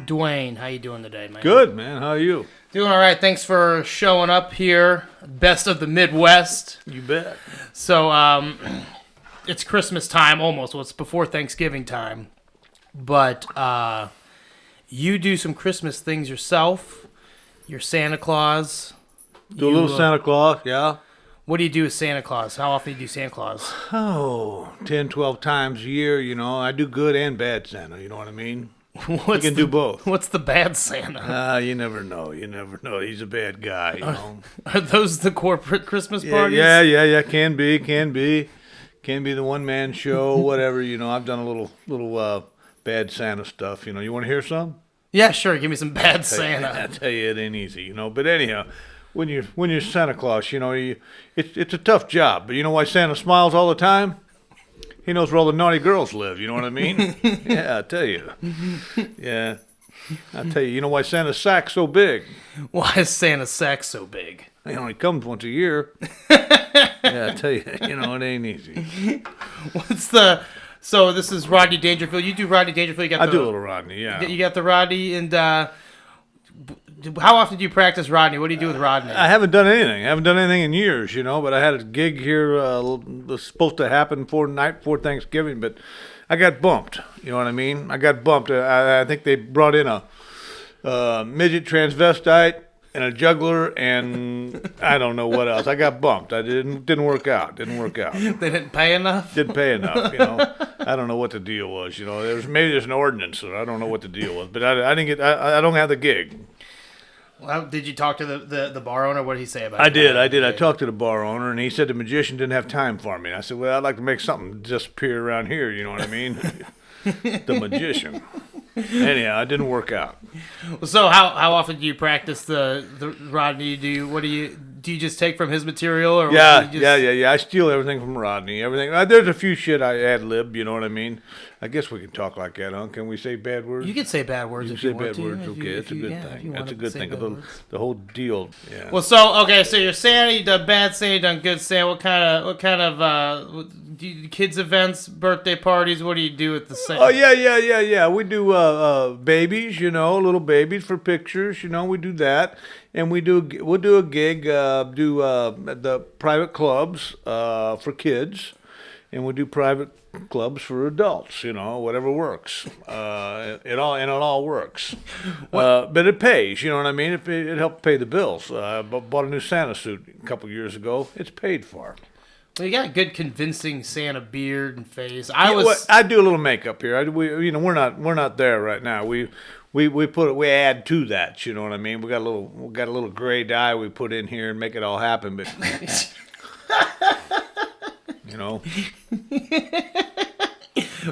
Duane, how you doing today, man? Good, man. How are you? Doing all right. Thanks for showing up here. Best of the Midwest. You bet. So, it's Christmas time almost. Well, it's before Thanksgiving time. But you do some Christmas things yourself. You're Santa Claus. Do a little Santa Claus, yeah. What do you do with Santa Claus? How often do you do Santa Claus? Oh, 10, 12 times a year, you know. I do good and bad Santa, you know what I mean? You can do both. What's the bad Santa? You never know. You never know. He's a bad guy, you know. Are those the corporate Christmas parties? Yeah. Can be. Can be the one-man show, whatever, you know. I've done a little bad Santa stuff, you know. You want to hear some? Yeah, sure. Give me some bad Santa. I tell you, it ain't easy, you know. But anyhow, when you're Santa Claus, you know, it's a tough job. But you know why Santa smiles all the time? He knows where all the naughty girls live. You know what I mean? Yeah, I tell you. Yeah, I tell you. You know why Santa's sack's so big? Why is Santa's sack so big? He only comes once a year. Yeah, I tell you. You know, it ain't easy. So this is Rodney Dangerfield. You do Rodney Dangerfield. I do a little Rodney, yeah. You got the Rodney, and how often do you practice Rodney? What do you do with Rodney? I haven't done anything. I haven't done anything in years, you know, but I had a gig here was supposed to happen night before Thanksgiving, but I got bumped. You know what I mean? I got bumped. I think they brought in a midget transvestite and a juggler, and I don't know what else. I got bumped. I didn't work out. They didn't pay enough? Didn't pay enough, you know. I don't know what the deal was, you know. Maybe there's an ordinance, so I don't know what the deal was. But I didn't get. I don't have the gig. Well, did you talk to the bar owner? What did he say about it? I did. I talked to the bar owner, and he said the magician didn't have time for me. I said, well, I'd like to make something disappear around here, you know what I mean? The magician. Anyhow, it didn't work out. So how often do you practice the Rodney? Do you just take from his material? Or Yeah. I steal everything from Rodney. Everything. There's a few shit I ad-lib, you know what I mean? I guess we can talk like that, huh? Can we say bad words? You can say bad words if you want to. You can say bad words, okay. It's a good thing. That's a good thing. The whole deal, yeah. Well, so you're Santa, you done bad Santa, you done good Santa. What kind of do you, kids events, birthday parties, what do you do with the Santa? Oh, yeah. We do babies, you know, little babies for pictures, you know, we do that. And we'll do a gig, the private clubs for kids, and we'll do private clubs for adults, you know, whatever works. It all works. But it pays, you know what I mean? It helped pay the bills. I bought a new Santa suit a couple years ago. It's paid for. Well, you got a good convincing Santa beard and face. I do a little makeup here. We're not there right now. We add to that, you know what I mean? We got a little gray dye we put in here and make it all happen, but you know.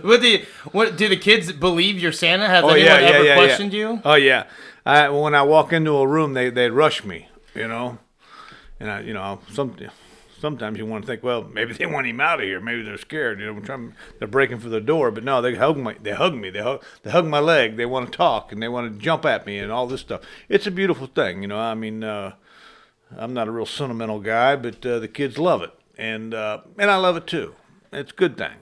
What do the kids believe you're Santa? Has anyone ever questioned you? Oh yeah. When I walk into a room, they rush me, you know, and sometimes you want to think, well, maybe they want him out of here. Maybe they're scared. You know, they're breaking for the door. But no, they hug me. They hug my leg. They want to talk and they want to jump at me and all this stuff. It's a beautiful thing, you know. I mean, I'm not a real sentimental guy, but the kids love it, and I love it too. It's a good thing.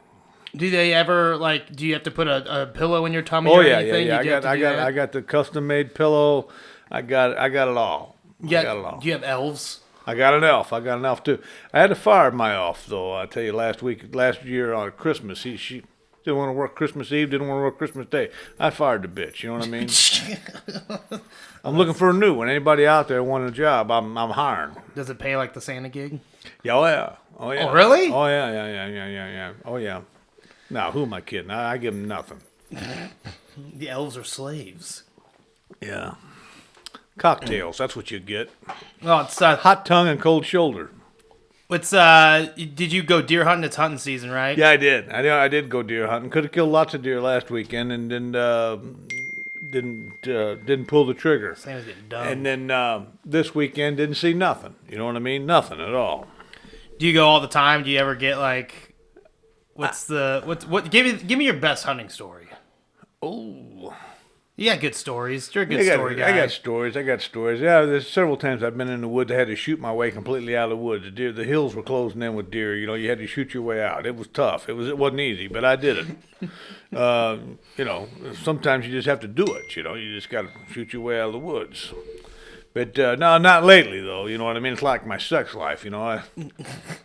Do they ever do you have to put a pillow in your tummy? Oh or yeah, anything? yeah. I got the custom made pillow. I got it all. Yeah. Do you have elves? I got an elf too. I had to fire my elf though. I tell you, last year on Christmas, she didn't want to work Christmas Eve, didn't want to work Christmas Day. I fired the bitch. You know what I mean? I'm looking for a new one. Anybody out there wanting a job, I'm hiring. Does it pay like the Santa gig? Yeah, oh yeah. Oh really? Oh yeah. Oh yeah. Now who am I kidding? I give them nothing. The elves are slaves. Yeah. Cocktails, that's what you get. Oh, it's hot tongue and cold shoulder. It's did you go deer hunting? It's hunting season, right? Yeah, I did. I did go deer hunting. Could have killed lots of deer last weekend, and then didn't pull the trigger. Sam's getting dumb. And then this weekend didn't see nothing. You know what I mean? Nothing at all. Do you go all the time? Do you ever get what? Give me your best hunting story. Oh. You got good stories. You're a good story guy. I got stories. Yeah, there's several times I've been in the woods. I had to shoot my way completely out of the woods. The hills were closing in with deer. You know, you had to shoot your way out. It was tough. It wasn't easy, but I did it. You know, sometimes you just have to do it. You know, you just got to shoot your way out of the woods. But no, not lately though. You know what I mean? It's like my sex life. You know,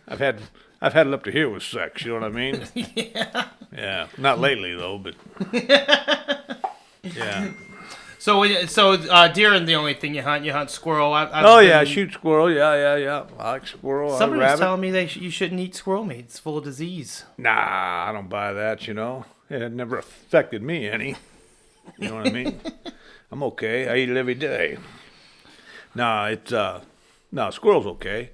I've had it up to here with sex. You know what I mean? Yeah. Yeah. Not lately though, but yeah. So deer isn't the only thing you hunt. You hunt squirrel. I shoot squirrel. Yeah. I like squirrel. Somebody I like was rabbit. telling me you shouldn't eat squirrel meat. It's full of disease. Nah, I don't buy that. You know, it never affected me any. You know what I mean? I'm okay. I eat it every day. Nah, squirrel's okay.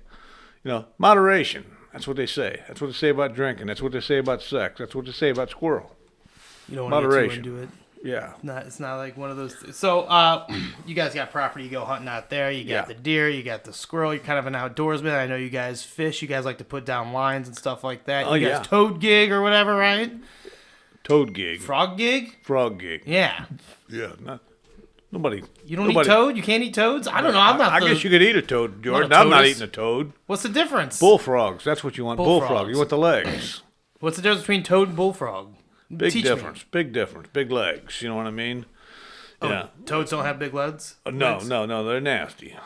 You know, moderation. That's what they say. That's what they say about drinking. That's what they say about sex. That's what they say about squirrel. You don't want to get too into it. Yeah. It's not like one of those. So, you guys got property. You go hunting out there. You got the deer. You got the squirrel. You're kind of an outdoorsman. I know you guys fish. You guys like to put down lines and stuff like that. You guys toad gig or whatever, right? Toad gig. Frog gig? Frog gig. Yeah. Yeah. Nobody. You don't eat toad? You can't eat toads? I don't know. I guess you could eat a toad, Jordan. I'm not eating a toad. What's the difference? Bullfrogs. That's what you want. Bullfrog. You want the legs. What's the difference between toad and bullfrog? Big difference. Big legs. You know what I mean? Oh, yeah. Toads don't have big legs? No. They're nasty.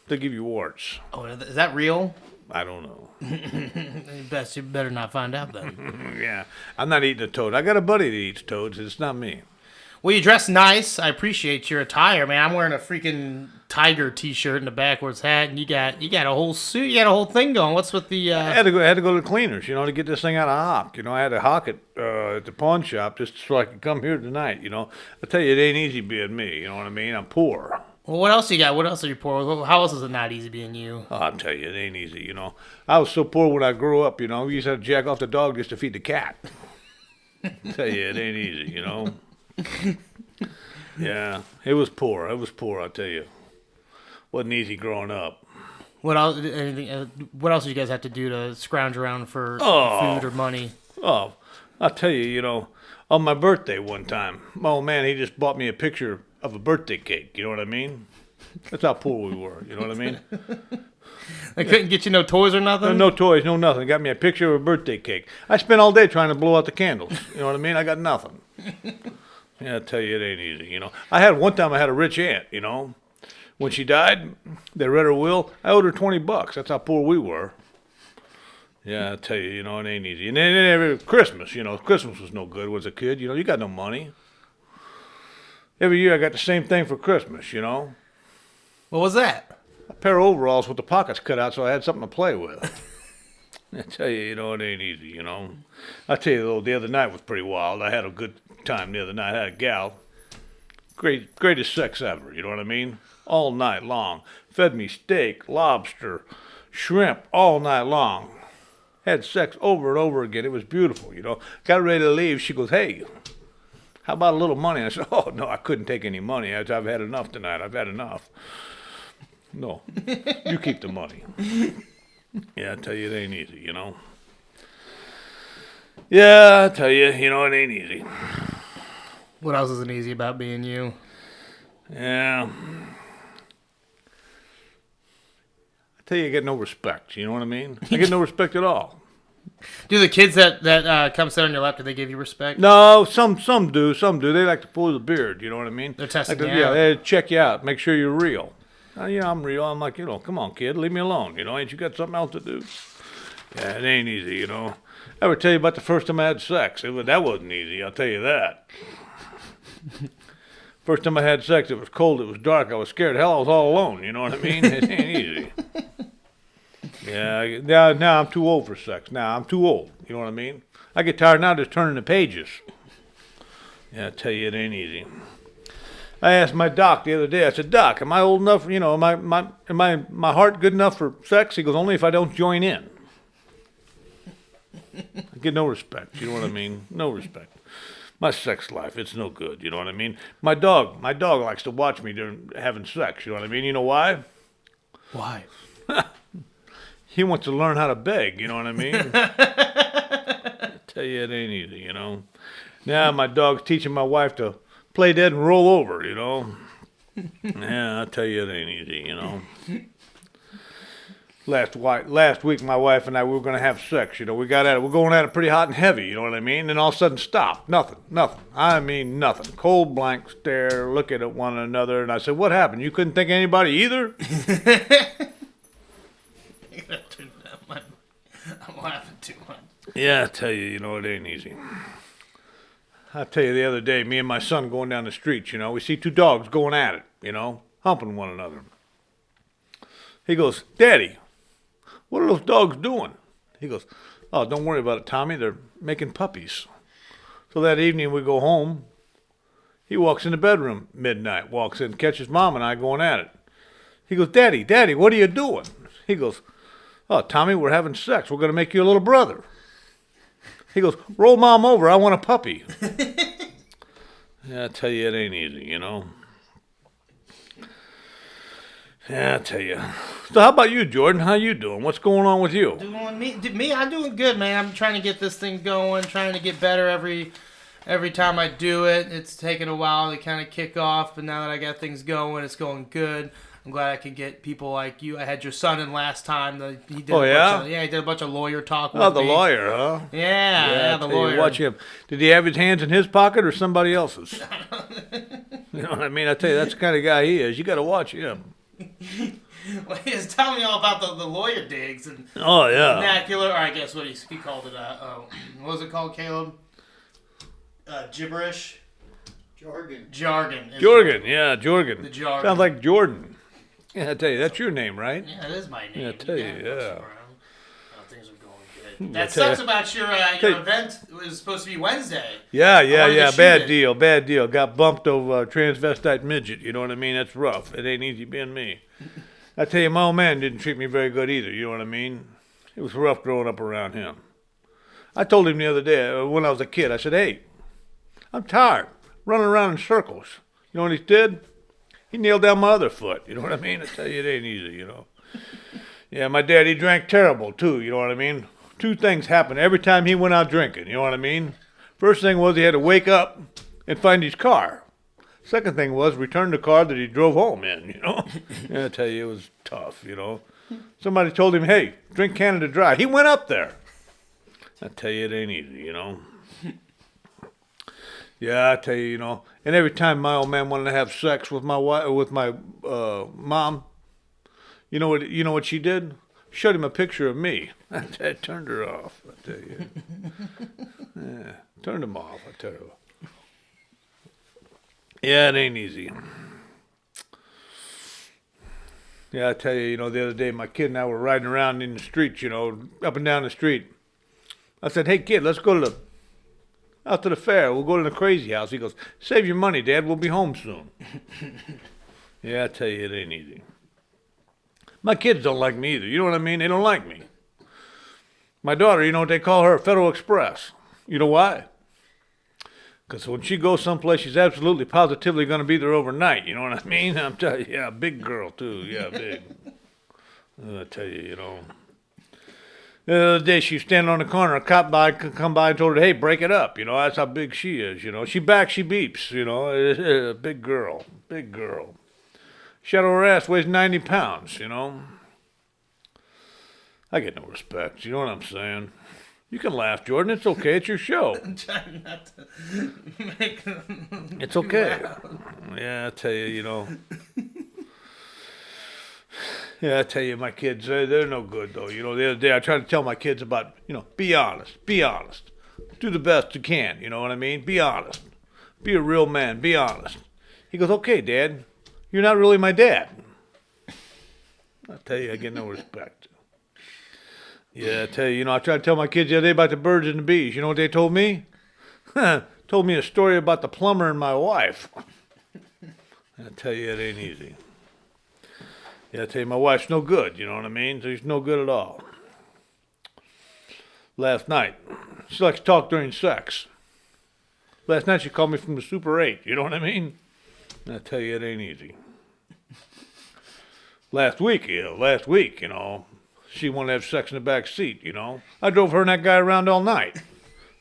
They give you warts. Oh, is that real? I don't know. You better not find out then. Yeah. I'm not eating a toad. I got a buddy that eats toads. It's not me. Well, you dress nice. I appreciate your attire, man. I'm wearing a freaking tiger T-shirt and a backwards hat, and you got a whole suit. You got a whole thing going. What's with the? I had to go to the cleaners, you know, to get this thing out of hock. You know, I had to hock it at the pawn shop just so I could come here tonight. You know, I tell you, it ain't easy being me. You know what I mean? I'm poor. Well, what else you got? What else are you poor? How else is it not easy being you? Oh, I'll tell you, it ain't easy. You know, I was so poor when I grew up. You know, we used to have to jack off the dog just to feed the cat. I tell you, it ain't easy. You know. Yeah, it was poor. I'll tell you. Wasn't easy growing up. What else? What else did you guys have to do to scrounge around for food or money? Oh, I'll tell you. You know, on my birthday one time, my old man, he just bought me a picture of a birthday cake. You know what I mean? That's how poor we were. You know what I mean? They couldn't get you no toys or nothing? No toys, no nothing. Got me a picture of a birthday cake. I spent all day trying to blow out the candles. You know what I mean? I got nothing. Yeah, I tell you, it ain't easy, you know. One time I had a rich aunt, you know. When she died, they read her will. I owed her $20. That's how poor we were. Yeah, I tell you, you know, it ain't easy. And then every Christmas, you know, Christmas was no good as a kid. You know, you got no money. Every year I got the same thing for Christmas, you know. What was that? A pair of overalls with the pockets cut out so I had something to play with. I tell you, you know, it ain't easy, you know. I tell you, though, the other night was pretty wild. I had a good time the other night. I had a gal. Greatest sex ever, you know what I mean? All night long. Fed me steak, lobster, shrimp all night long. Had sex over and over again. It was beautiful, you know. Got ready to leave. She goes, hey, how about a little money? I said, oh, no, I couldn't take any money. I've had enough tonight. I've had enough. No, you keep the money. Yeah, I tell you, it ain't easy, you know. Yeah, I tell you, you know, it ain't easy. What else isn't easy about being you? Yeah. I tell you, I get no respect. You know what I mean? I get no respect at all. Do the kids that come sit on your lap, do they give you respect? No, some do. They like to pull the beard. You know what I mean? They're testing like you out. They check you out, make sure you're real. Yeah, I'm real. I'm like, you know, come on, kid, leave me alone. You know, ain't you got something else to do? Yeah, it ain't easy, you know. I ever tell you about the first time I had sex? That wasn't easy, I'll tell you that. First time I had sex, it was cold, it was dark, I was scared. Hell, I was all alone, you know what I mean? It ain't easy. Yeah, now I'm too old for sex. Now I'm too old, you know what I mean? I get tired now just turning the pages. Yeah, I tell you, it ain't easy. I asked my doc the other day, I said, Doc, am I old enough, you know, am my heart good enough for sex? He goes, only if I don't join in. I get no respect, you know what I mean? No respect. My sex life, it's no good, you know what I mean? My dog likes to watch me during having sex, you know what I mean? You know why? Why? He wants to learn how to beg, you know what I mean? I tell you, it ain't easy, you know? Now my dog's teaching my wife to play dead and roll over, you know. Yeah, I tell you, it ain't easy, you know. Last week, my wife and I, we were going to have sex, you know. We got at it. We're going at it pretty hot and heavy, you know what I mean? And all of a sudden, stop. Nothing. I mean, nothing. Cold blank stare, looking at one another. And I said, what happened? You couldn't think of anybody either? I'm laughing too much. Yeah, I tell you, you know, it ain't easy. I tell you, the other day, me and my son going down the street, you know, we see two dogs going at it, you know, humping one another. He goes, Daddy, what are those dogs doing? He goes, oh, don't worry about it, Tommy. They're making puppies. So that evening we go home. He walks in the bedroom midnight, walks in, catches Mom and I going at it. He goes, Daddy, what are you doing? He goes, oh, Tommy, we're having sex. We're going to make you a little brother. He goes, roll Mom over. I want a puppy. Yeah, I tell you, it ain't easy, you know. Yeah, I tell you. So how about you, Jordan? How you doing? What's going on with you? I'm doing good, man. I'm trying to get this thing going, trying to get better every time I do it. It's taken a while to kind of kick off, but now that I got things going, it's going good. I'm glad I could get people like you. I had your son in last time. He did he did a bunch of lawyer talk with me. Oh, the lawyer, huh? Yeah, the lawyer. Watch him. Did he have his hands in his pocket or somebody else's? You know what I mean? I tell you, that's the kind of guy he is. You got to watch him. Well, he was telling me all about the lawyer digs and vernacular, or I guess what he called it. What was it called, Caleb? Gibberish? Jargon. Jorgen. The jargon. Sounds like Jordan. Yeah, I tell you, that's your name, right? Yeah, it is my name. Yeah, I tell you, yeah. Things are going good. That sucks about your event. It was supposed to be Wednesday. Yeah. Bad deal. Got bumped over a transvestite midget. You know what I mean? That's rough. It ain't easy being me. I tell you, my old man didn't treat me very good either. You know what I mean? It was rough growing up around him. I told him the other day, when I was a kid, I said, hey, I'm tired running around in circles. You know what he did? He nailed down my other foot. You know what I mean? I tell you, it ain't easy, you know. Yeah, my dad, he drank terrible, too. You know what I mean? Two things happened every time he went out drinking. You know what I mean? First thing was he had to wake up and find his car. Second thing was return the car that he drove home in, you know. Yeah, I tell you, it was tough, you know. Somebody told him, hey, drink Canada Dry. He went up there. I tell you, it ain't easy, you know. Yeah, I tell you, you know. And every time my old man wanted to have sex with my wife, with my mom, you know what she did? Showed him a picture of me. That turned her off. I tell you. Yeah, turned him off. I tell you. Yeah, it ain't easy. Yeah, I tell you, you know, the other day my kid and I were riding around in the streets, you know, up and down the street. I said, hey, kid, let's go out to the fair. We'll go to the crazy house. He goes, save your money, Dad. We'll be home soon. Yeah, I tell you, it ain't easy. My kids don't like me either. You know what I mean? They don't like me. My daughter, you know what they call her? Federal Express. You know why? Because when she goes someplace, she's absolutely positively going to be there overnight. You know what I mean? I'm telling you, yeah, big girl, too. Yeah, big. I tell you, you know. The other day, she was standing on the corner. A cop come by and told her, hey, break it up. You know, that's how big she is, you know. She backs, she beeps, you know. Big girl. Shadow her ass weighs 90 pounds, you know. I get no respect. You know what I'm saying? You can laugh, Jordan. It's okay. It's your show. I'm trying not to make It's okay. Yeah, I tell you, you know. Yeah, I tell you, my kids, they're no good, though. You know, the other day I tried to tell my kids about, you know, be honest. Do the best you can, you know what I mean? Be honest. Be a real man. Be honest. He goes, okay, Dad, you're not really my dad. I tell you, I get no respect. Yeah, I tell you, you know, I tried to tell my kids the other day about the birds and the bees. You know what they told me? Told me a story about the plumber and my wife. I tell you, it ain't easy. Yeah, I tell you, my wife's no good, you know what I mean? She's no good at all. Last night, she likes to talk during sex. Last night she called me from the Super 8, you know what I mean? I tell you, it ain't easy. Last week, you know, she wanted to have sex in the back seat, you know. I drove her and that guy around all night.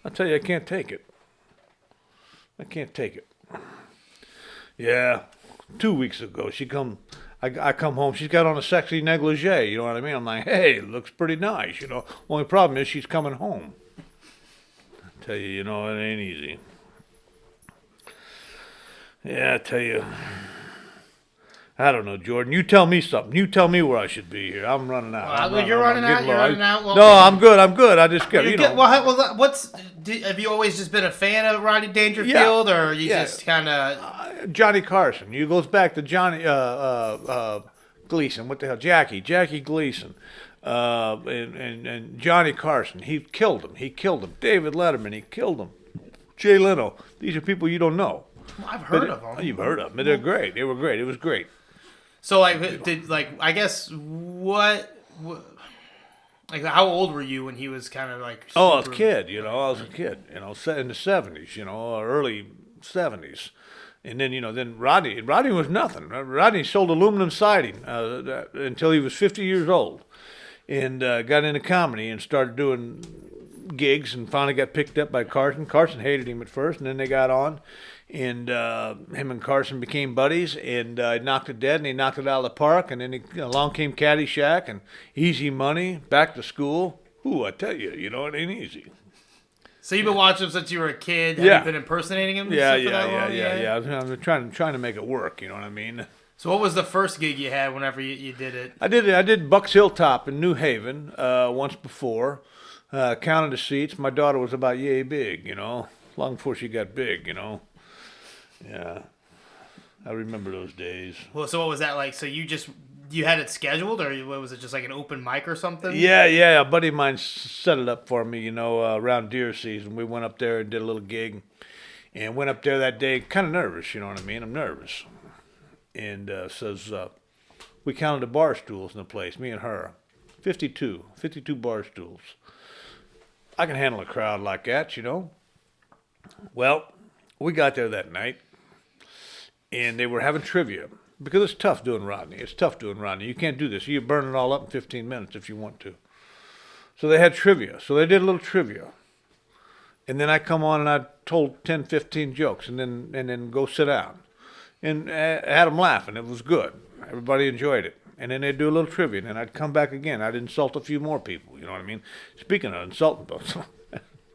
I tell you, I can't take it. Yeah, 2 weeks ago she come. I come home. She's got on a sexy negligee. You know what I mean? I'm like, hey, it looks pretty nice. You know. Only problem is she's coming home. I tell you, it ain't easy. Yeah, I tell you. I don't know, Jordan. You tell me something. You tell me where I should be here. I'm running out. You're running out. You're running out. Well, no, I'm good. I just got have you always just been a fan of Rodney Dangerfield, or you just kind of Johnny Carson? You goes back to Johnny Gleason. What the hell, Jackie Gleason, and Johnny Carson. He killed him. David Letterman. He killed him. Jay Leno. These are people you don't know. Well, I've heard of them. You've heard of them. They're great. They were great. It was great. So, I guess how old were you when he was kind of like? Oh, I was a kid. I was a kid. In the 70s. Early 70s, and then then Rodney was nothing. Rodney sold aluminum siding until he was 50 years old, and got into comedy and started doing gigs, and finally got picked up by Carson. Carson hated him at first, and then they got on. And him and Carson became buddies, and he knocked it dead, and he knocked it out of the park. And then along came Caddyshack and Easy Money, Back to School. Ooh, I tell you, it ain't easy. So you've been watching him since you were a kid? Yeah. Have you been impersonating him? Yeah. I'm trying to make it work. You know what I mean? So what was the first gig you had whenever you did it? I did Bucks Hilltop in New Haven once before. Counted the seats. My daughter was about yay big. Long before she got big. Yeah, I remember those days. Well, so what was that like? So you had it scheduled, or what was it, just like an open mic or something? Yeah. A buddy of mine set it up for me, around deer season. We went up there and did a little gig, and went up there that day kind of nervous, you know what I mean? I'm nervous. And says, we counted the bar stools in the place, me and her. 52 bar stools. I can handle a crowd like that, Well, we got there that night, and they were having trivia, because it's tough doing Rodney. You can't do this. You burn it all up in 15 minutes if you want to. So they had trivia. So they did a little trivia. And then I come on and I told 10, 15 jokes, and then go sit down. And had them laughing. It was good. Everybody enjoyed it. And then they'd do a little trivia, and then I'd come back again. I'd insult a few more people, you know what I mean? Speaking of insulting,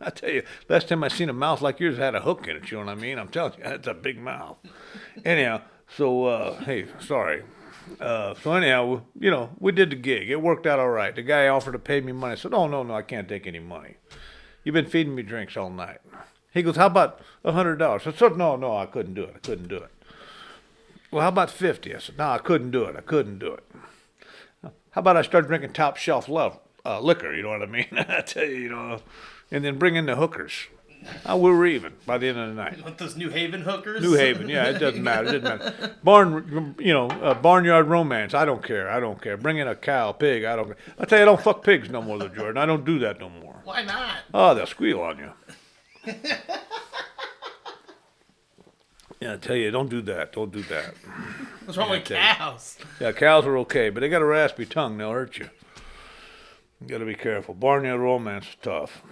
I tell you, last time I seen a mouth like yours had a hook in it, you know what I mean? I'm telling you, that's a big mouth. Anyhow, so, hey, sorry. So anyhow, we did the gig. It worked out all right. The guy offered to pay me money. I said, oh, no, I can't take any money. You've been feeding me drinks all night. He goes, how about $100? I said, no, I couldn't do it. Well, how about 50? I said, no, I couldn't do it. How about I start drinking top shelf liquor, you know what I mean? I tell you, and then bring in the hookers. We were even by the end of the night. With those New Haven hookers? New Haven, yeah, it doesn't matter. Barnyard romance, I don't care. Bring in a cow, pig, I don't care. I tell you, I don't fuck pigs no more, though, Jordan. I don't do that no more. Why not? Oh, they'll squeal on you. Yeah, I tell you, don't do that. What's wrong with cows? Yeah, cows are okay, but they got a raspy tongue. They'll hurt you. You got to be careful. Barnyard romance is tough.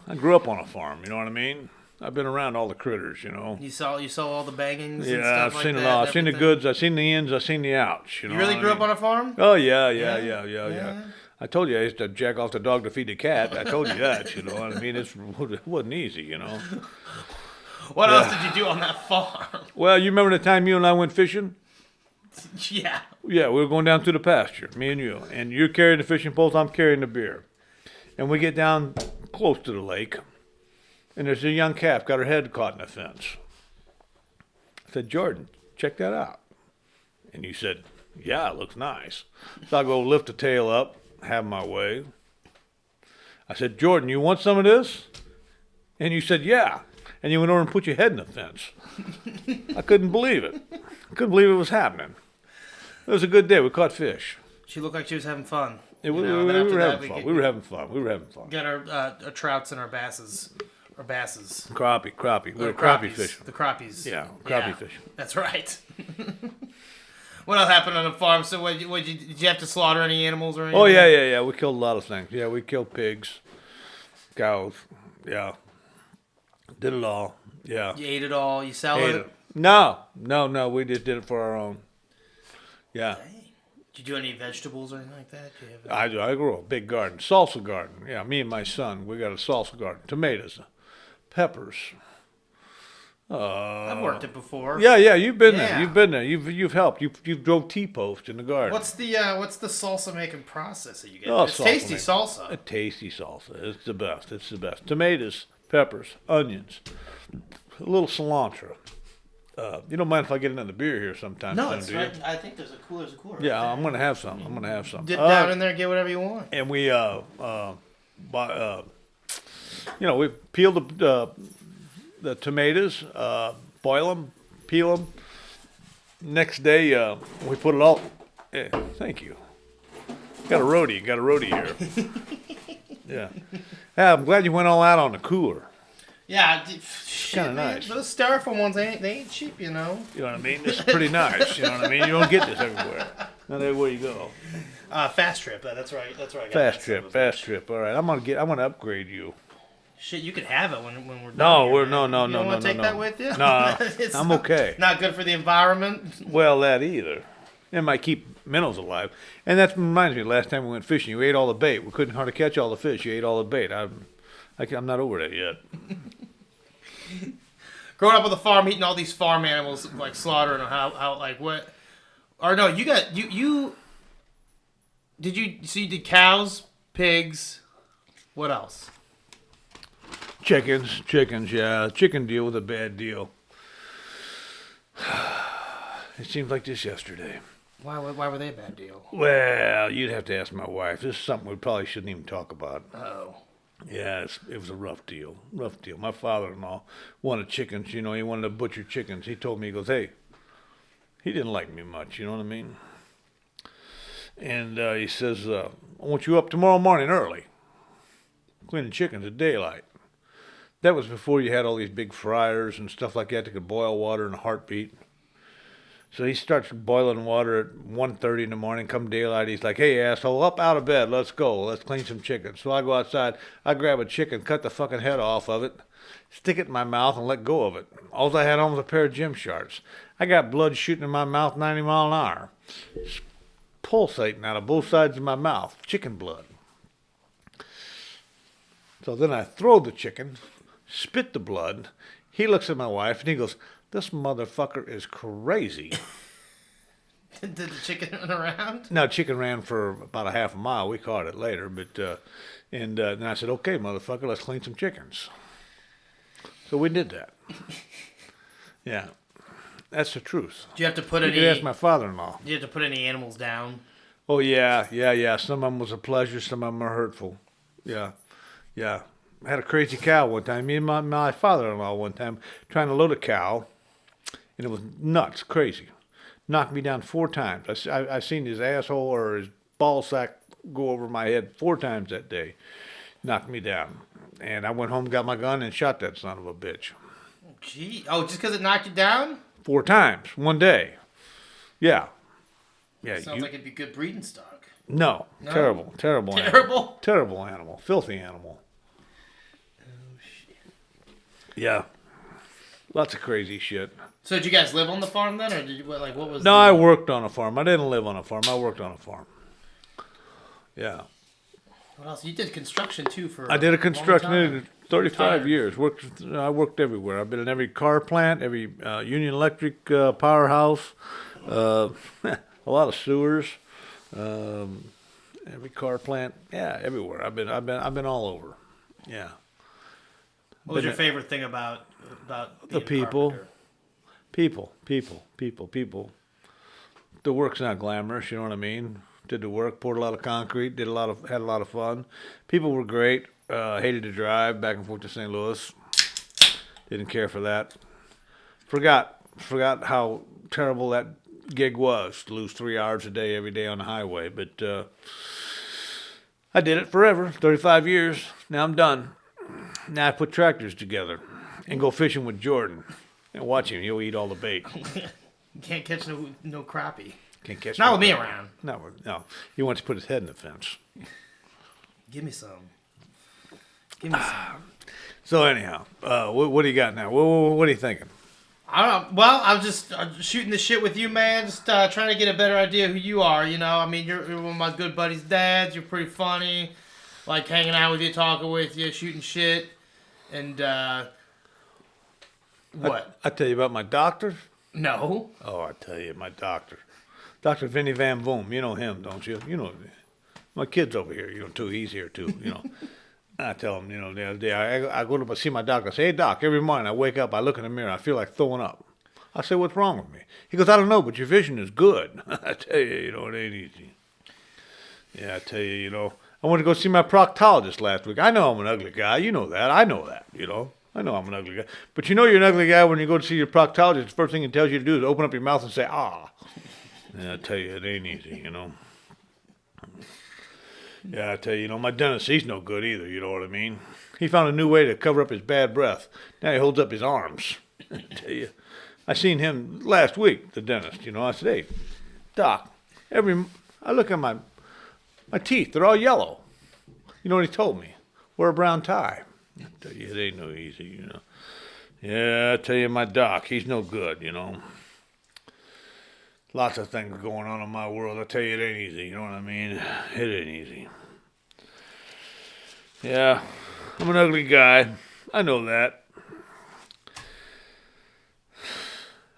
I grew up on a farm, you know what I mean? I've been around all the critters, You saw all the bangings and Yeah, stuff I've seen like it that? all. I've seen the goods, I've seen the ins, I've seen the outs, You really grew up on a farm? Oh, yeah. I told you I used to jack off the dog to feed the cat. I told you that, you know what I mean? It wasn't easy, What else did you do on that farm? Well, you remember the time you and I went fishing? Yeah. Yeah, we were going down to the pasture, me and you. And you're carrying the fishing poles, I'm carrying the beer. And we get down close to the lake, and there's a young calf got her head caught in a fence. I said, Jordan, check that out. And you said, yeah, it looks nice. So I go lift the tail up, have my way. I said, Jordan, you want some of this? And you said, yeah. And you went over and put your head in the fence. I couldn't believe it. I couldn't believe it was happening. It was a good day. We caught fish. She looked like she was having fun. We were having fun. Got our trouts and our basses. Crappie. We were crappie fishing. The crappies. Yeah, crappie fishing. That's right. What else happened on the farm? So did you have to slaughter any animals or anything? Oh, yeah. We killed a lot of things. Yeah, we killed pigs, cows. Yeah. Did it all. Yeah. You ate it all. You sell it? No. We just did it for our own. Yeah. Dang. Did you do any vegetables or anything like that? Do you have I grew a big garden. Salsa garden. Yeah, me and my son, we got a salsa garden. Tomatoes, peppers. I've worked it before. Yeah, you've been there. Yeah. You've been there. You've helped. You've drove T-post in the garden. What's the salsa making process that you get? Oh, It's salsa tasty making. salsa. A tasty salsa. It's the best. It's the best. Tomatoes, peppers, onions, a little cilantro. You don't mind if I get another beer here sometime No, soon, it's do you? right. I think there's a cooler. Yeah, I'm gonna have some. I'm gonna have some. Dip down in there and get whatever you want. And we we peel the tomatoes, boil them, peel them. Next day, we put it all. Thank you. Got a roadie here. Yeah. I'm glad you went all out on the cooler. Yeah, shit, kinda man. nice. Those styrofoam ones, they ain't cheap, you know. You know what I mean? This is pretty nice. You know what I mean? You don't get this everywhere. Not everywhere you go. Fast Trip. That's right. I got Fast that trip, son of a fast bitch. trip. All right, I'm gonna upgrade you. Shit, you could have it when we're done. No, here, we're man. no. You don't want to take that with you? No, It's I'm not- okay. Not good for the environment. Well, that either. It might keep minnows alive. And that reminds me, last time we went fishing, you ate all the bait. We couldn't hardly catch all the fish. You ate all the bait. I'm not over that yet. Growing up on the farm, eating all these farm animals, like slaughtering them, how like what? Or no, you got you. Did you? So you did cows, pigs. What else? Chickens, yeah. Chicken deal with a bad deal. It seems like this yesterday. Why were they a bad deal? Well, you'd have to ask my wife. This is something we probably shouldn't even talk about. Oh. Yeah, it was a rough deal. My father-in-law wanted chickens. You know, he wanted to butcher chickens. He told me, he goes, hey, he didn't like me much. You know what I mean? And he says, I want you up tomorrow morning early, cleaning chickens at daylight. That was before you had all these big fryers and stuff like that could boil water in a heartbeat. So he starts boiling water at 1:30 in the morning. Come daylight, he's like, hey, asshole, up out of bed. Let's go. Let's clean some chicken. So I go outside. I grab a chicken, cut the fucking head off of it, stick it in my mouth, and let go of it. All I had on was a pair of gym shorts. I got blood shooting in my mouth 90 miles an hour. It's pulsating out of both sides of my mouth. Chicken blood. So then I throw the chicken, spit the blood. He looks at my wife, and he goes, this motherfucker is crazy. Did the chicken run around? No, chicken ran for about a half a mile. We caught it later, but then I said, "Okay, motherfucker, let's clean some chickens." So we did that. Yeah, that's the truth. Do you have to put You any? could ask my father-in-law. Do you have to put any animals down? Oh yeah. Some of them was a pleasure. Some of them are hurtful. Yeah. I had a crazy cow one time. Me and my father-in-law one time trying to load a cow, and it was nuts, crazy. Knocked me down 4 times. I seen his asshole or his ball sack go over my head 4 times that day. Knocked me down. And I went home, got my gun, and shot that son of a bitch. Gee. Oh, just because it knocked you down? 4 times, one day. Yeah. Yeah. Sounds like it'd be good breeding stock. No. No? Terrible animal. Terrible? Terrible animal. Filthy animal. Oh, shit. Yeah. Lots of crazy shit. So did you guys live on the farm then, or did you what was? No, I worked on a farm. I didn't live on a farm. I worked on a farm. Yeah. What else? You did construction too for. I did a long construction. I time. did 35 Retired. years. I worked everywhere. I've been in every car plant, every Union Electric powerhouse, a lot of sewers, every car plant. Yeah, everywhere. I've been all over. Yeah. What was Been your favorite thing about the being a people? carpenter? People. The work's not glamorous, you know what I mean? Did the work, poured a lot of concrete, had a lot of fun. People were great. Hated to drive back and forth to St. Louis. Didn't care for that. Forgot how terrible that gig was, to lose 3 hours a day every day on the highway. But I did it forever, 35 years. Now I'm done. Now I put tractors together and go fishing with Jordan. And watch him, he'll eat all the bait. You can't catch no crappie. Can't catch Not no with me crappie. around. No. He wants to put his head in the fence. Give me some. Give me some. So anyhow, what do you got now? What are you thinking? I don't know. Well, I'm just shooting the shit with you, man. Just trying to get a better idea who you are. You know, I mean, you're one of my good buddies' dads. You're pretty funny. Like hanging out with you, talking with you, shooting shit. And, what? I tell you about my doctor. No. Oh, I tell you, my doctor. Dr. Vinny Van Boom. You know him, don't you? You know, my kid's over here, too. He's here, too, I tell him, the other day, I go to see my doctor. I say, hey, doc, every morning I wake up, I look in the mirror, I feel like throwing up. I say, what's wrong with me? He goes, I don't know, but your vision is good. I tell you, it ain't easy. Yeah, I tell you, I went to go see my proctologist last week. I know I'm an ugly guy. You know that. I know that, I know I'm an ugly guy. But you're an ugly guy when you go to see your proctologist. The first thing he tells you to do is open up your mouth and say, ah. Yeah, I tell you, it ain't easy, Yeah, I tell you, my dentist, he's no good either, you know what I mean? He found a new way to cover up his bad breath. Now he holds up his arms. I tell you, I seen him last week, the dentist, I said, hey, doc, I look at my teeth, they're all yellow. You know what he told me? Wear a brown tie. I tell you, it ain't no easy, Yeah, I tell you, my doc, he's no good, Lots of things going on in my world. I tell you, it ain't easy. You know what I mean? It ain't easy. Yeah, I'm an ugly guy. I know that.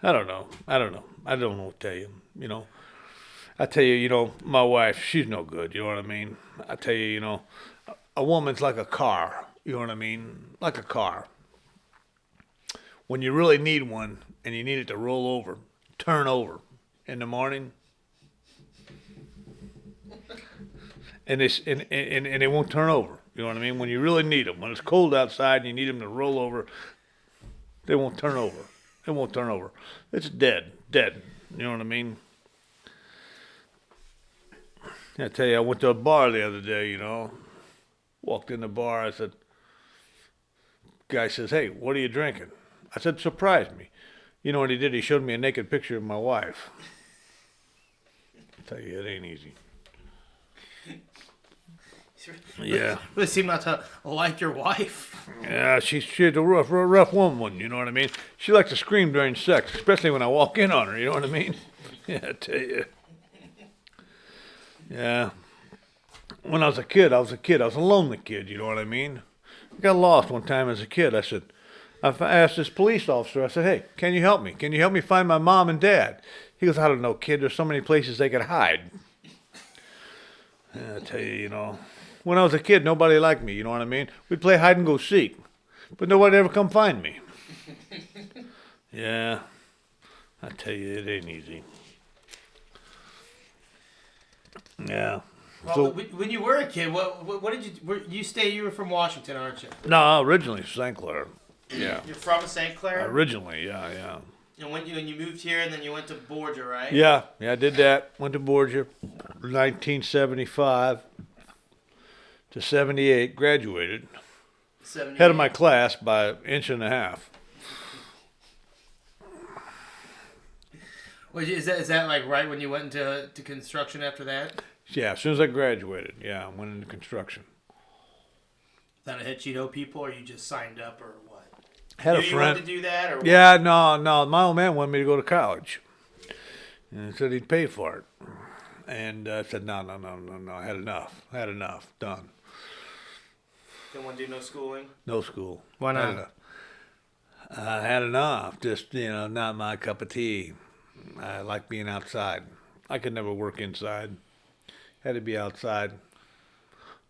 I don't know. I don't know what to tell you. I tell you, my wife, she's no good. You know what I mean? I tell you, a woman's like a car. You know what I mean? Like a car. When you really need one and you need it to roll over, turn over. In the morning, and they won't turn over. You know what I mean? When you really need them, when it's cold outside and you need them to roll over, they won't turn over. It won't turn over. It's dead. You know what I mean? I tell you, I went to a bar the other day. Walked in the bar. I said, guy says, hey, what are you drinking? I said, surprise me. You know what he did? He showed me a naked picture of my wife. I tell you, it ain't easy. Yeah. Really seem not to like your wife. Yeah, she's a rough woman, you know what I mean? She likes to scream during sex, especially when I walk in on her, you know what I mean? Yeah, I tell you. Yeah. When I was a kid. I was a lonely kid, you know what I mean? I got lost one time as a kid. I asked this police officer, I said, hey, can you help me? Can you help me find my mom and dad? He goes, I don't know, kid. There's so many places they could hide. Yeah, I tell you, when I was a kid, nobody liked me, you know what I mean? We'd play hide and go seek, but nobody ever come find me. Yeah, I tell you, it ain't easy. Yeah. Well, So, when you were a kid, what did you were from Washington, aren't you? no, originally St. Clair. Yeah. You're from St. Clair? Originally, yeah. And when you moved here, and then you went to Borgia, right? Yeah, I did that. Went to Borgia, 1975 to 78. Graduated. 78. Head of my class by an inch and a half. Is that like right when you went into construction after that? Yeah, as soon as I graduated, I went into construction. That a hit, people, or you just signed up, or what? Had a You friend. wanted to do that, or what? Yeah, no. My old man wanted me to go to college, and he said he'd pay for it. And I said, no. I had enough. Done. Didn't want to do no schooling? No school. Why not? I had enough. Just, not my cup of tea. I like being outside. I could never work inside. Had to be outside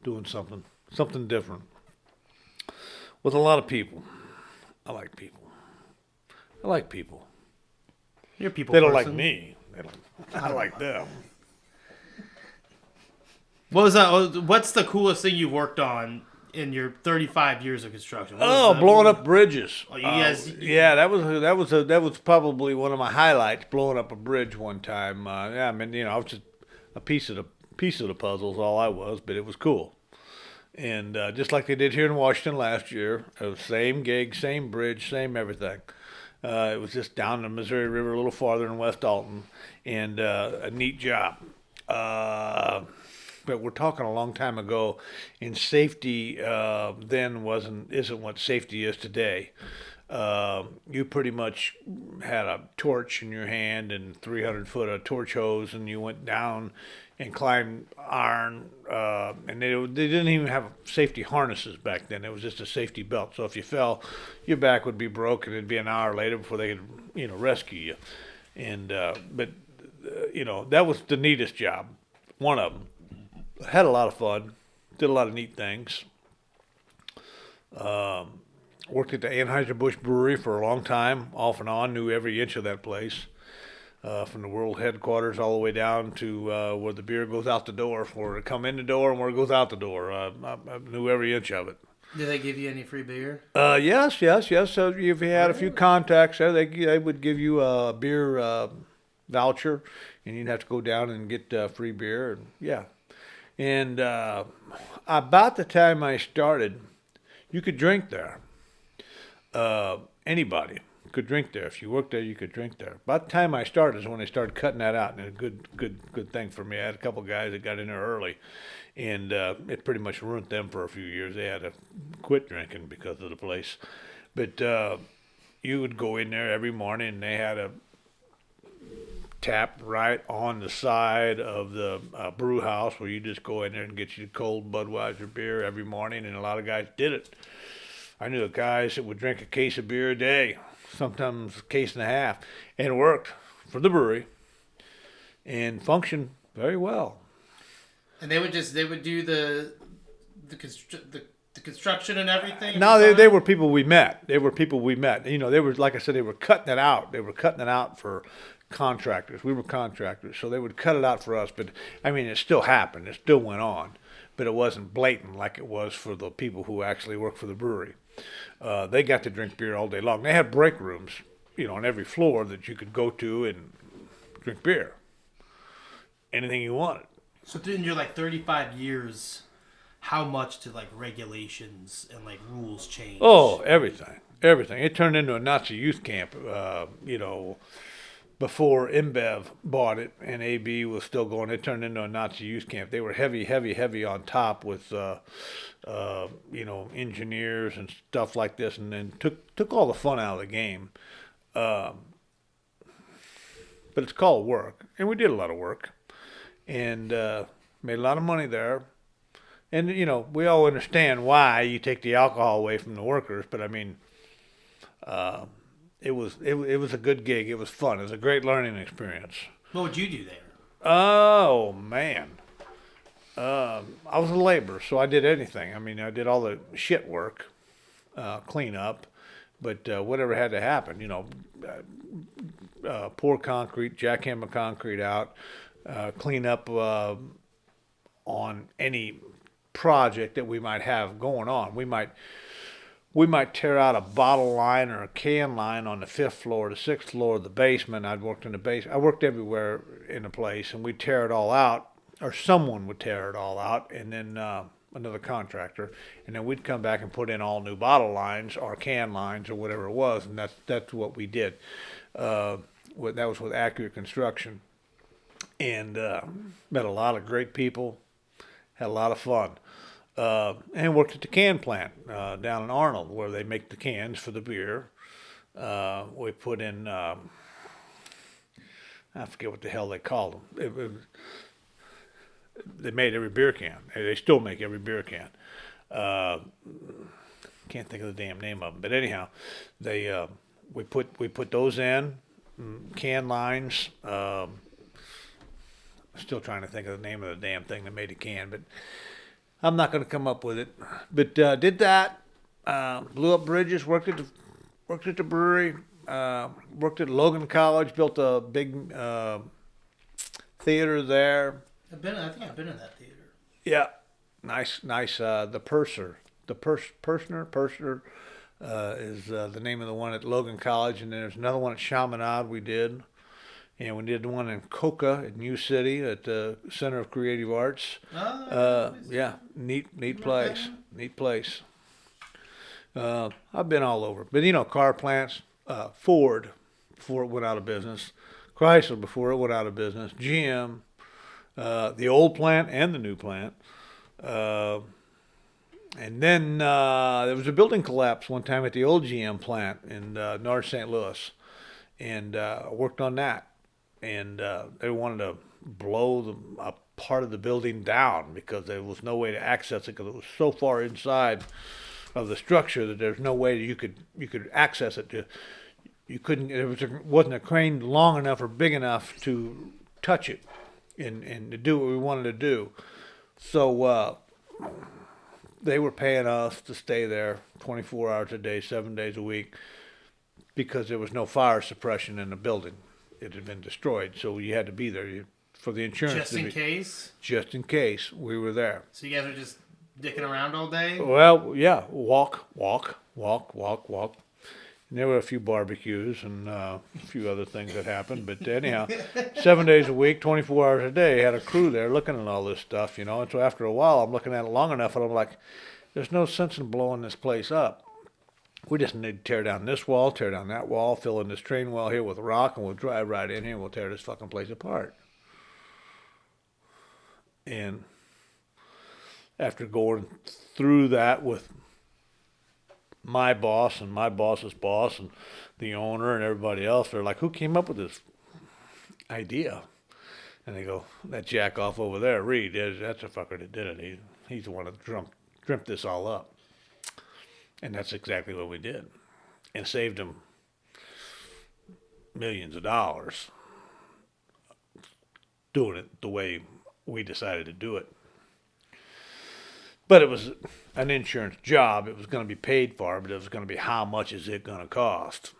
doing something different. With a lot of people. I like people. You're a people They don't person. like me. I like them. What's the coolest thing you worked on in your 35 years of construction? Blowing up bridges. Oh, you guys. Yeah, that was probably one of my highlights. Blowing up a bridge one time. I was just a piece of the puzzle is all I was, but it was cool. And just like they did here in Washington last year, it was same gig, same bridge, same everything. It was just down the Missouri River a little farther in West Alton, and a neat job. But we're talking a long time ago, and safety then isn't what safety is today. You pretty much had a torch in your hand and 300 foot of torch hose, and you went down and climbed iron. And they didn't even have safety harnesses back then. It was just a safety belt. So if you fell, your back would be broken. It'd be an hour later before they could, rescue you. And but that was the neatest job. One of them. Had a lot of fun. Did a lot of neat things. Worked at the Anheuser-Busch Brewery for a long time, off and on. Knew every inch of that place, from the world headquarters all the way down to where the beer goes out the door, where it come in the door and where it goes out the door. I knew every inch of it. Did they give you any free beer? Yes. So if you had a few contacts there, they would give you a beer voucher, and you'd have to go down and get free beer. And, yeah. And about the time I started, you could drink there. Anybody could drink there. If you worked there, you could drink there. About the time I started is when they started cutting that out, and a good thing for me. I had a couple guys that got in there early, and it pretty much ruined them for a few years. They had to quit drinking because of the place. But you would go in there every morning, and they had a tap right on the side of the brew house where you just go in there and get you cold Budweiser beer every morning, and a lot of guys did it. I knew guys that would drink a case of beer a day, sometimes a case and a half, and it worked for the brewery and functioned very well. And they would do the construction and everything? No, they were people we met. They were, like I said, they were cutting it out. They were cutting it out for contractors. We were contractors, so they would cut it out for us. But, it still happened. It still went on. But it wasn't blatant like it was for the people who actually worked for the brewery. They got to drink beer all day long. They had break rooms, on every floor that you could go to and drink beer. Anything you wanted. So in your 35 years, how much did regulations and rules change? Oh, everything. It turned into a Nazi youth camp, before InBev bought it and AB was still going. It turned into a Nazi youth camp. They were heavy on top with, engineers and stuff like this, and then took all the fun out of the game. But it's called work, and we did a lot of work, and made a lot of money there. And we all understand why you take the alcohol away from the workers, but it was a good gig. It was fun. It was a great learning experience. What would you do there? Oh man, I was a laborer, so I did anything. I did all the shit work, clean up, but whatever had to happen, pour concrete, jackhammer concrete out, clean up on any project that we might have going on. We might tear out a bottle line or a can line on the 5th floor, the 6th floor of the basement. I worked everywhere in the place, and we'd tear it all out, or someone would tear it all out, and then another contractor, and then we'd come back and put in all new bottle lines or can lines or whatever it was, and that's what we did. That was with Accurate Construction, and met a lot of great people, had a lot of fun. And worked at the can plant down in Arnold, where they make the cans for the beer. We put in, I forget what the hell they called them. They made every beer can. They still make every beer can. Can't think of the damn name of them. But anyhow, we put those in, can lines. Still trying to think of the name of the damn thing that made the can, but I'm not going to come up with it. But did that, blew up bridges, worked at the brewery, worked at Logan College, built a big theater there. I think I've been in that theater. Yeah, nice. The Purser is the name of the one at Logan College, and then there's another one at Chaminade we did. And we did one in Coca in New City at the Center of Creative Arts. Yeah, neat place. Neat place. I've been all over. But, car plants, Ford, before it went out of business. Chrysler, before it went out of business. GM, the old plant and the new plant. And then there was a building collapse one time at the old GM plant in North St. Louis, and I worked on that. And they wanted to blow a part of the building down because there was no way to access it because it was so far inside of the structure that there's no way you could access it. You couldn't. Wasn't a crane long enough or big enough to touch it and to do what we wanted to do. So they were paying us to stay there 24 hours a day, 7 days a week, because there was no fire suppression in the building. It had been destroyed, so you had to be there for the insurance. Just in case? Just in case we were there. So you guys were just dicking around all day? Well, yeah, walk. And there were a few barbecues and a few other things that happened. But anyhow, 7 days a week, 24 hours a day, had a crew there looking at all this stuff, you know. And so after a while, I'm looking at it long enough, and I'm like, there's no sense in blowing this place up. We just need to tear down this wall, tear down that wall, fill in this train well here with rock, and we'll drive right in here and we'll tear this fucking place apart. And after going through that with my boss and my boss's boss and the owner and everybody else, they're like, who came up with this idea? And they go, that jack off over there, Reed, that's the fucker that did it. He's the one that dreamt this all up. And that's exactly what we did. And saved him millions of dollars doing it the way we decided to do it. But it was an insurance job. It was going to be paid for, but it was going to be how much is it going to cost.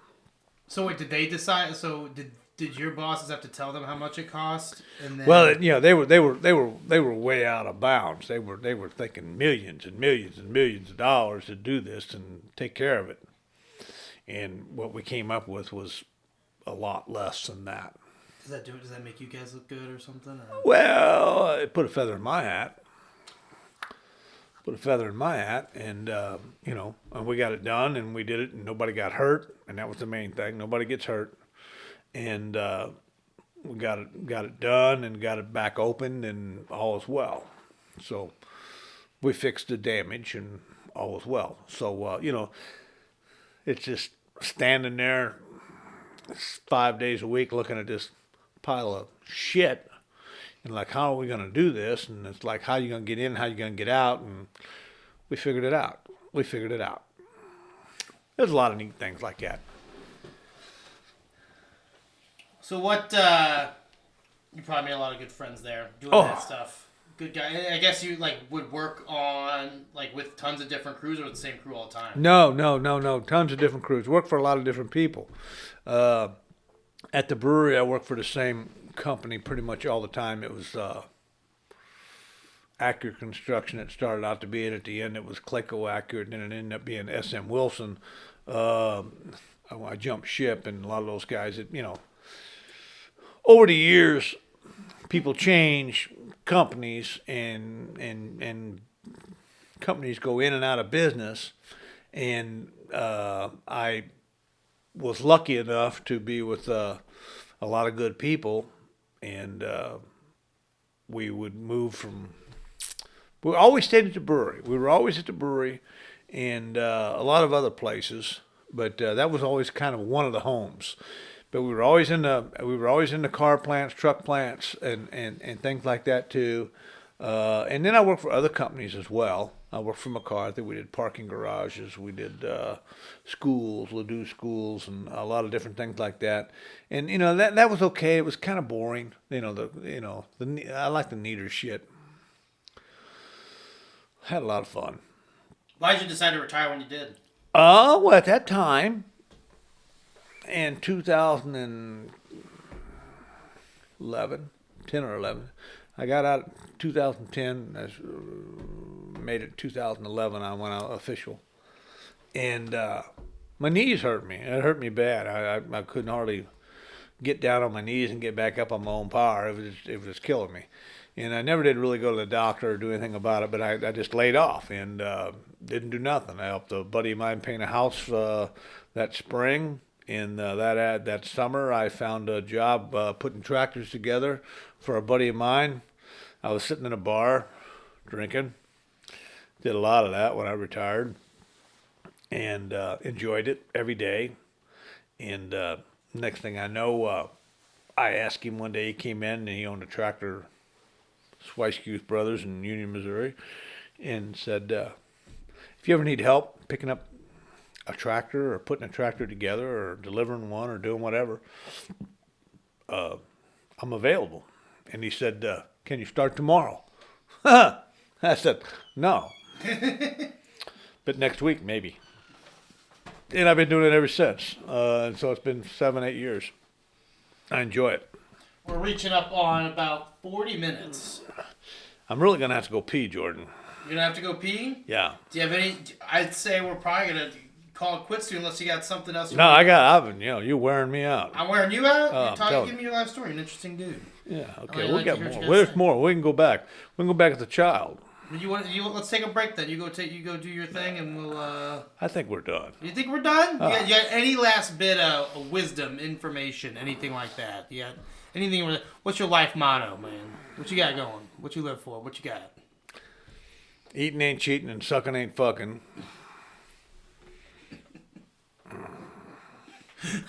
So wait, did they decide? So did your bosses have to tell them how much it cost? And then... Well, you know, they were way out of bounds. They were thinking millions and millions and millions of dollars to do this and take care of it. And what we came up with was a lot less than that. Does that make you guys look good or something? Or? Well, it put a feather in my hat. And you know, and we got it done, and we did it, and nobody got hurt, and that was the main thing. Nobody gets hurt, and we got it done, and got it back open, and all is well. So we fixed the damage, and all is well. So you know, it's just standing there 5 days a week looking at this pile of shit. And like, how are we going to do this? And it's like, how are you going to get in? How are you going to get out? And we figured it out. There's a lot of neat things like that. So what, you probably made a lot of good friends there doing that stuff. Good guy. I guess you like would work on like with tons of different crews or with the same crew all the time? No. Tons of different crews. Work for a lot of different people. At the brewery, I worked for the same company pretty much all the time. It was Accurate Construction. It started out to be, and at the end it was Clayco Accurate, and then it ended up being SM Wilson. I jumped ship, and a lot of those guys, you know, over the years, people change companies, and companies go in and out of business, and I was lucky enough to be with a lot of good people, and we would move from. We always stayed at the brewery. We were always at the brewery, and a lot of other places, but that was always kind of one of the homes. But we were always in the car plants, truck plants, and things like that too. And then I worked for other companies as well. I worked for McCarthy. We did parking garages. We did schools, Ladue schools, and a lot of different things like that. And you know that was okay. It was kind of boring. I like the neater shit. Had a lot of fun. Why did you decide to retire when you did? Well, at that time, in 2011, 10 or 11. I got out in 2010. I made it 2011. I went out official. And my knees hurt me. It hurt me bad. I couldn't hardly get down on my knees and get back up on my own power. It was killing me. And I never did really go to the doctor or do anything about it, but I just laid off and didn't do nothing. I helped a buddy of mine paint a house that spring. And that summer, I found a job putting tractors together for a buddy of mine. I was sitting in a bar drinking, Did a lot of that when I retired, and enjoyed it every day. And next thing I know, I asked him one day. He came in and he owned a tractor, Swice Brothers in Union, Missouri, and said, "If you ever need help picking up a tractor or putting a tractor together or delivering one or doing whatever, I'm available." And he said, "Can you start tomorrow?" I said, "No, but next week maybe." And I've been doing it ever since. And so it's been 7, 8 years. I enjoy it. We're reaching up on about 40 minutes. I'm really going to have to go pee, Jordan. You're going to have to go pee? Yeah. Do you have any... I'd say we're probably going to call it quits soon unless you got something else. No, you're wearing me out. I'm wearing you out? I'm Give me your life story. An interesting dude. Yeah, okay, I'd we'll like to get hear what more. you gotta There's say. more. We can go back. We can go back as a child. Let's take a break then. You go do your thing and we'll... I think we're done. You think we're done? You got any last bit of wisdom, information, anything like that? You got anything? What's your life motto, man? What you got going? What you live for? What you got? Eating ain't cheating and sucking ain't fucking.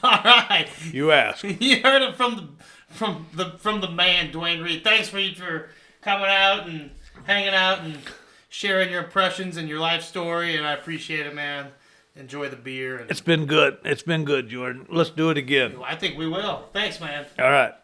All right. You ask. You heard it from the man, Duane Reed. Thanks for coming out and hanging out and sharing your impressions and your life story, and I appreciate it, man. Enjoy the beer. It's been good. It's been good, Jordan. Let's do it again. I think we will. Thanks, man. All right.